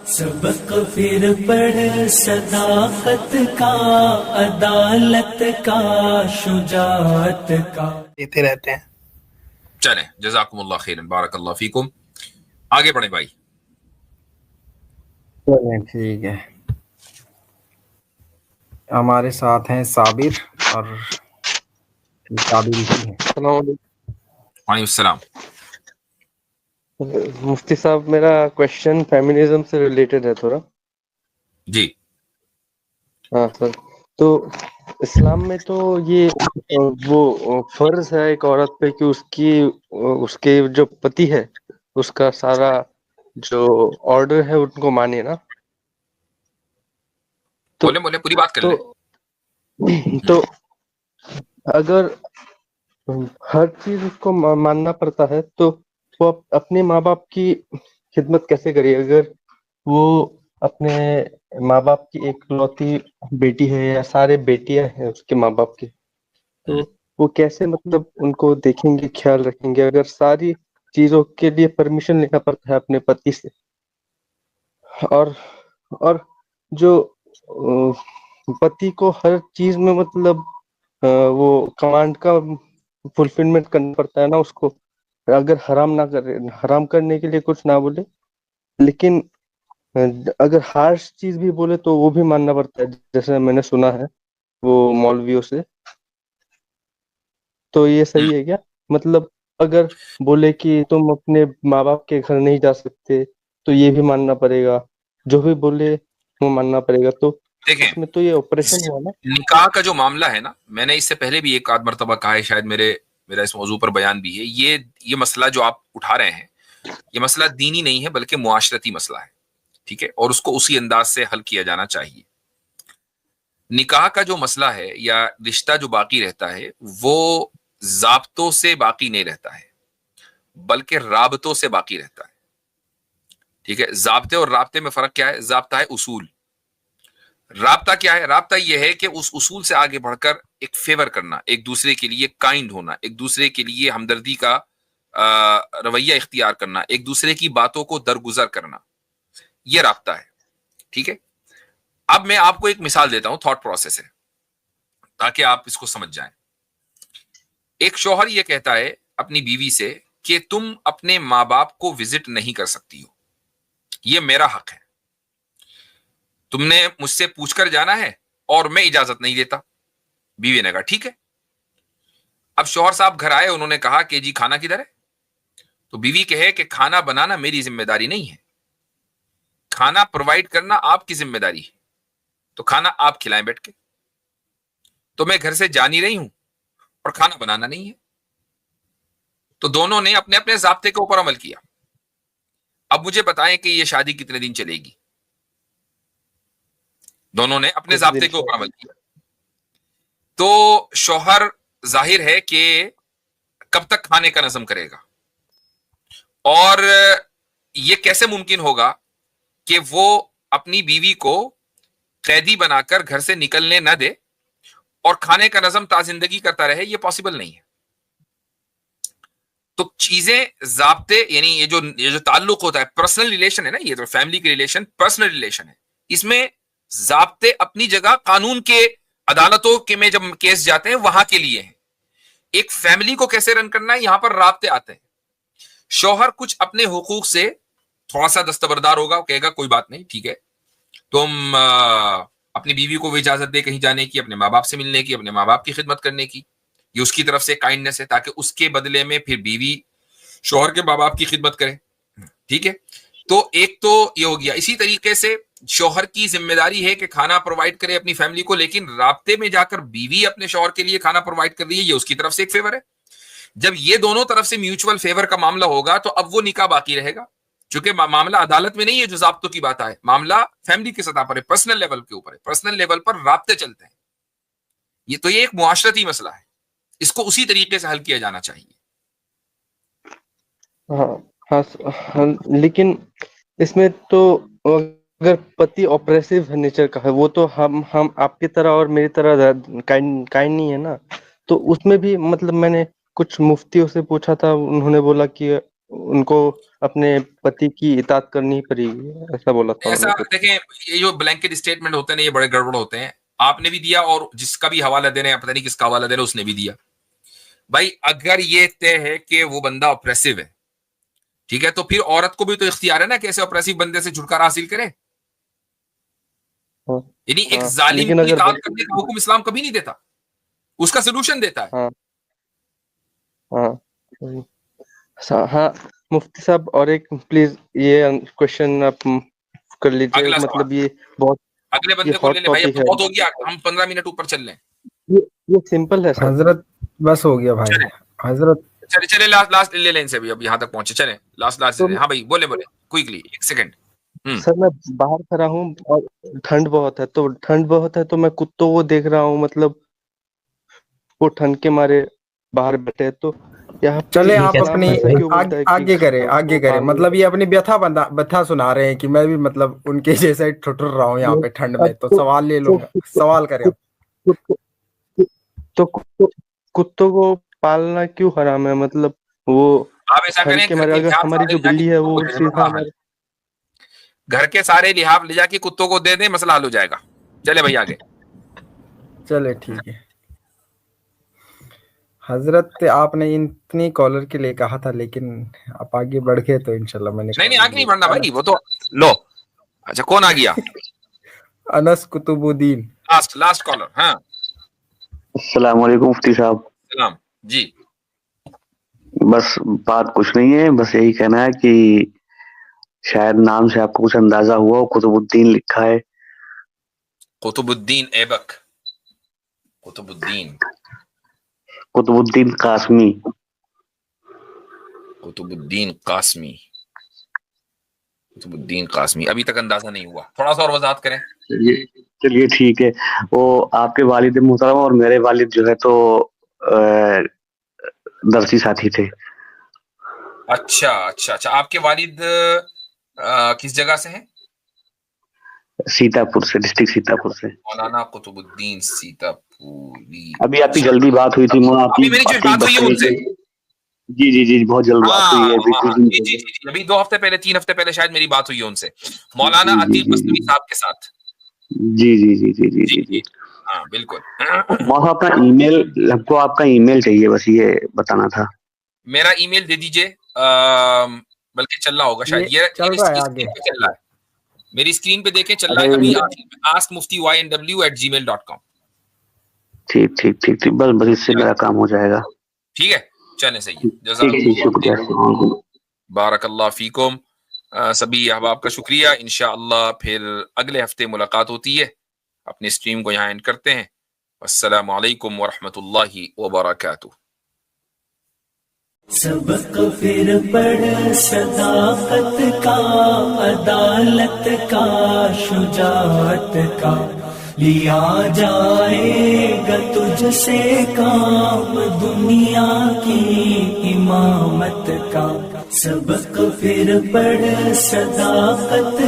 سبق پھر پڑھ صداقت کا، عدالت کا، شجاعت کا دیتے رہتے ہیں. چلیں جزاکم اللہ خیر، بارک اللہ فیکم. آگے بڑھیں بھائی. ٹھیک ہے، ہمارے ساتھ ہیں صابر اور قابل ہی ہیں. السلام علیکم. وعلیکم السلام. مفتی صاحب، میرا کوشچن فیمنزم سے ریلیٹڈ ہے تھوڑا. جی ہاں سر، تو اسلام میں تو یہ وہ فرض ہے ایک عورت پہ کہ اس کے جو پتی ہے اس کا سارا جو آرڈر ہے ان کو مانے نا. تو بولے بولے پوری بات کر لیں. تو اگر ہر چیز اس کو ماننا پڑتا ہے تو وہ اپنے ماں باپ کی خدمت کیسے کرے؟ اگر وہ اپنے ماں باپ کی ایک لوتی بیٹی ہے یا سارے بیٹیاں ہیں اس کے ماں باپ کی، تو وہ کیسے مطلب ان کو دیکھیں گے، خیال رکھیں گے، اگر ساری چیزوں کے لیے پرمیشن لینا پڑتا ہے اپنے پتی سے؟ اور جو پتی کو ہر چیز میں مطلب وہ کمانڈ کا فلفلمنٹ کرنا پڑتا ہے نا اس کو، اگر حرام نہ کرے، حرام کرنے کے لیے کچھ نہ بولے، لیکن اگر ہارش چیز بھی بولے تو وہ بھی ماننا پڑتا ہے، جیسے میں نے سنا ہے وہ مولویوں سے. تو یہ صحیح ہے کیا؟ مطلب اگر بولے کہ تم اپنے ماں باپ کے گھر نہیں جا سکتے تو یہ بھی ماننا پڑے گا، جو بھی بولے وہ ماننا پڑے گا. تو دیکھیں، اس میں تو یہ آپریشن ہوا نا. نکاح کا جو معاملہ ہے نا، میں نے اس سے پہلے بھی ایک آدھ مرتبہ کہا ہے، شاید میرا اس موضوع پر بیان بھی ہے. یہ مسئلہ جو آپ اٹھا رہے ہیں، یہ مسئلہ دینی نہیں ہے بلکہ معاشرتی مسئلہ ہے. ٹھیک ہے، اور اس کو اسی انداز سے حل کیا جانا چاہیے. نکاح کا جو مسئلہ ہے یا رشتہ جو باقی رہتا ہے، وہ ضابطوں سے باقی نہیں رہتا ہے بلکہ رابطوں سے باقی رہتا ہے. ٹھیک ہے، ضابطے اور رابطے میں فرق کیا ہے؟ ضابطہ ہے اصول، رابطہ کیا ہے؟ رابطہ یہ ہے کہ اس اصول سے آگے بڑھ کر ایک فیور کرنا، ایک دوسرے کے لیے کائنڈ ہونا، ایک دوسرے کے لیے ہمدردی کا رویہ اختیار کرنا، ایک دوسرے کی باتوں کو درگزر کرنا، یہ رابطہ ہے. ٹھیک ہے، اب میں آپ کو ایک مثال دیتا ہوں، تھاٹ پروسیس ہے تاکہ آپ اس کو سمجھ جائیں. ایک شوہر یہ کہتا ہے اپنی بیوی سے کہ تم اپنے ماں باپ کو وزٹ نہیں کر سکتی ہو، یہ میرا حق ہے، تم نے مجھ سے پوچھ کر جانا ہے اور میں اجازت نہیں دیتا. بیوی نے کہا ٹھیک ہے. اب شوہر صاحب گھر آئے، انہوں نے کہا کہ جی کھانا کدھر ہے؟ تو بیوی کہے کہ کھانا بنانا میری ذمہ داری نہیں ہے، کھانا پرووائڈ کرنا آپ کی ذمہ داری ہے، تو کھانا آپ کھلائیں بیٹھ کے. تو میں گھر سے جا نہیں رہی ہوں اور کھانا بنانا نہیں ہے. تو دونوں نے اپنے اپنے ضابطے کے اوپر عمل کیا. اب مجھے بتائیں کہ یہ شادی کتنے دن چلے گی؟ دونوں نے اپنے ضابطے کے اوپر عمل کیا. تو شوہر ظاہر ہے کہ کب تک کھانے کا نظم کرے گا، اور یہ کیسے ممکن ہوگا کہ وہ اپنی بیوی کو قیدی بنا کر گھر سے نکلنے نہ دے اور کھانے کا نظم تا زندگی کرتا رہے؟ یہ پاسبل نہیں ہے. تو چیزیں، ضابطے، یعنی یہ جو تعلق ہوتا ہے، پرسنل ریلیشن ہے نا، یہ تو فیملی کی ریلیشن پرسنل ریلیشن ہے، اس میں ضابطے اپنی جگہ قانون کے، عدالتوں کے میں جب کیس جاتے ہیں وہاں کے لیے ہیں. ایک فیملی کو کیسے رن کرنا ہے، یہاں پر رابطے آتے ہیں. شوہر کچھ اپنے حقوق سے تھوڑا سا دستبردار ہوگا، کہے گا کوئی بات نہیں، ٹھیک ہے، تم اپنی بیوی کو بھی اجازت دے کہیں جانے کی، اپنے ماں باپ سے ملنے کی، اپنے ماں باپ کی خدمت کرنے کی، یہ اس کی طرف سے کائنڈنس ہے، تاکہ اس کے بدلے میں پھر بیوی شوہر کے ماں باپ کی خدمت کرے. ٹھیک ہے، تو ایک تو یہ ہو گیا. اسی طریقے سے شوہر کی ذمہ داری ہے کہ کھانا پرووائڈ کرے اپنی فیملی کو، لیکن رابطے میں جا کر بیوی اپنے شوہر کے لیے کھانا پرووائڈ کر رہی ہے، یہ اس کی طرف سے ایک فیور ہے. جب یہ دونوں طرف سے میوچول فیور کا معاملہ ہوگا تو اب وہ نکاح باقی رہے گا، چونکہ معاملہ عدالت میں نہیں ہے جو ضابطوں کی بات آئے، معاملہ فیملی کی سطح پر ہے، پرسنل لیول کے اوپر ہے، پرسنل لیول پر رابطے چلتے ہیں. یہ ایک معاشرتی مسئلہ ہے، اس کو اسی طریقے سے حل کیا جانا چاہیے. ہاں، لیکن اس میں تو اگر پتی آپریسو نیچر کا ہے، وہ تو ہم آپ کی طرح اور میری طرح کائنڈ نہیں ہے نا. تو اس میں بھی مطلب میں نے کچھ مفتیوں سے پوچھا تھا، انہوں نے بولا کہ ان کو اپنے پتی کی اطاعت کرنی پڑے گی، ایسا بولا تھا ایسا انہوں نے۔ دیکھیں، یہ جو بلینکٹ اسٹیٹمنٹ ہوتے ہیں یہ بڑے گڑبڑ ہوتے ہیں. آپ نے بھی دیا اور جس کا بھی حوالہ دینا ہے، پتہ نہیں کس کا حوالہ دینا، اس نے بھی دیا. بھائی اگر یہ طے ہے کہ وہ بندہ اپریسو ہے، ٹھیک ہے، تو پھر عورت کو بھی تو اختیار ہے نا کہ ایسے اپریسو بندے سے چھٹکارا حاصل کرے. ہاں یعنی ایک ہاں، ظالم لیکن کی اگر اطاعت کرنے کا حکم اسلام کبھی نہیں دیتا، اس کا سولوشن دیتا ہے. ہاں ہاں ہاں مفتی صاحب، اور ایک پلیز یہ کوشچن آپ کر لیجیے، اگلا سوال مطلب یہ بہت اگلے یہ بندے کو لے ہاٹ لیں بھائی، اب ٹاپک تو ہے، بہت ہو گیا، ہم 15 منٹ اوپر چل لیں. یہ سمپل ہے سر۔ حضرت بس ہو گیا بھائی. چلیں حضرت چلے لاسٹ لے لیں ان سے بھی، اب یہاں تک پہنچے، چلیں لاسٹ تو ہاں بھائی بولے کوئکلی 1 سیکنڈ. سر میں باہر کھڑا ہوں اور ٹھنڈ بہت ہے تو میں کتوں کو دیکھ رہا ہوں، مطلب وہ ٹھنڈ کے مارے باہر بیٹھے ہیں، تو یہاں پہ چلے آپ اسلام اپنی ایسا کیوں بولتا ہے کہ آگے کریں، مطلب یہ اپنی بتھا سنا رہے ہیں کہ میں بھی مطلب ان کے جیسا ٹھٹر رہا ہوں یہاں پہ ٹھنڈ میں، تو سوال لے لوں، سوال کریں. تو کتوں کو پالنا کیوں حرام ہے؟ مطلب وہ آپ ایسا ٹھنڈ کریں، کے مارے، اگر ہماری جو بلی ہے وہ سیدھا ہمارے گھر کے سارے لحاف لے جا کے کتوں کو دے دیں، مسئلہ حل ہو جائے گا. چلے بھائی آگے. چلے ٹھیک ہے. حضرت آپ نے اتنی کالر کے لیے کہا تھا، لیکن آپ آگے بڑھ گئے تو انشاءاللہ میں نے نہیں آگے نہیں بڑھنا بھائی، وہ تو لو. اچھا کون آ گیا؟ Anas Qutbuddin. Last caller. ہاں السلام علیکم مفتی صاحب. سلام جی. بس بات کچھ نہیں ہے، بس یہی کہنا ہے کہ شاید نام سے آپ کو کچھ اندازہ ہوا ہو، قطب الدین لکھا ہے. قطب الدین ایبک، قطب الدین قاسمی. قطب الدین قاسمی، قطب الدین قاسمی ابھی تک اندازہ نہیں ہوا، تھوڑا سا اور وضاحت کریں. چلیے ٹھیک ہے. وہ آپ کے والد محترم اور میرے والد جو ہے تو درسی ساتھی تھے. اچھا آپ کے والد کس جگہ سے ہیں؟ سیتا پور سے، ڈسٹرکٹ سیتا پور سے. مولانا قطب الدین سیتا پوری. ابھی آپ کی جلدی بات ہوئی تھی، ابھی میری جو بات ہوئی ہے ان سے، جی بہت جلد بات ہوئی ہے. جی ابھی 2 ہفتے پہلے 3 ہفتے پہلے شاید میری بات ہوئی ہے ان سے، مولانا عتیق مسلمی صاحب کے ساتھ. جی ہاں بالکل. مولانا اپنا ای میل، ہم کو آپ کا ای میل چاہیے، بس یہ بتانا تھا. میرا ای میل دے دیجئے، بلکہ چل رہا ہوگا شاید، یہ چل رہا ہے آگے. چل رہا ہے میری اسکرین پہ دیکھیں، چل رہا ہے ابھی askmufty@gmail.com. ٹھیک بس اس سے میرا کام ہو جائے گا. ٹھیک ہے چلیں صحیح ہے. ٹھیک، شکریہ. بارک اللہ فیکم. سبھی احباب کا شکریہ. انشاءاللہ پھر اگلے ہفتے ملاقات ہوتی ہے. اپنی اسٹریم کو یہاں اینڈ کرتے ہیں. السلام علیکم ورحمۃ اللہ وبرکاتہ. سبق پھر پڑھ صداقت کا، عدالت کا، شجاعت کا، لیا جائے گا تجھ سے کام دنیا کی امامت کا. سبق پھر پڑھ صداقت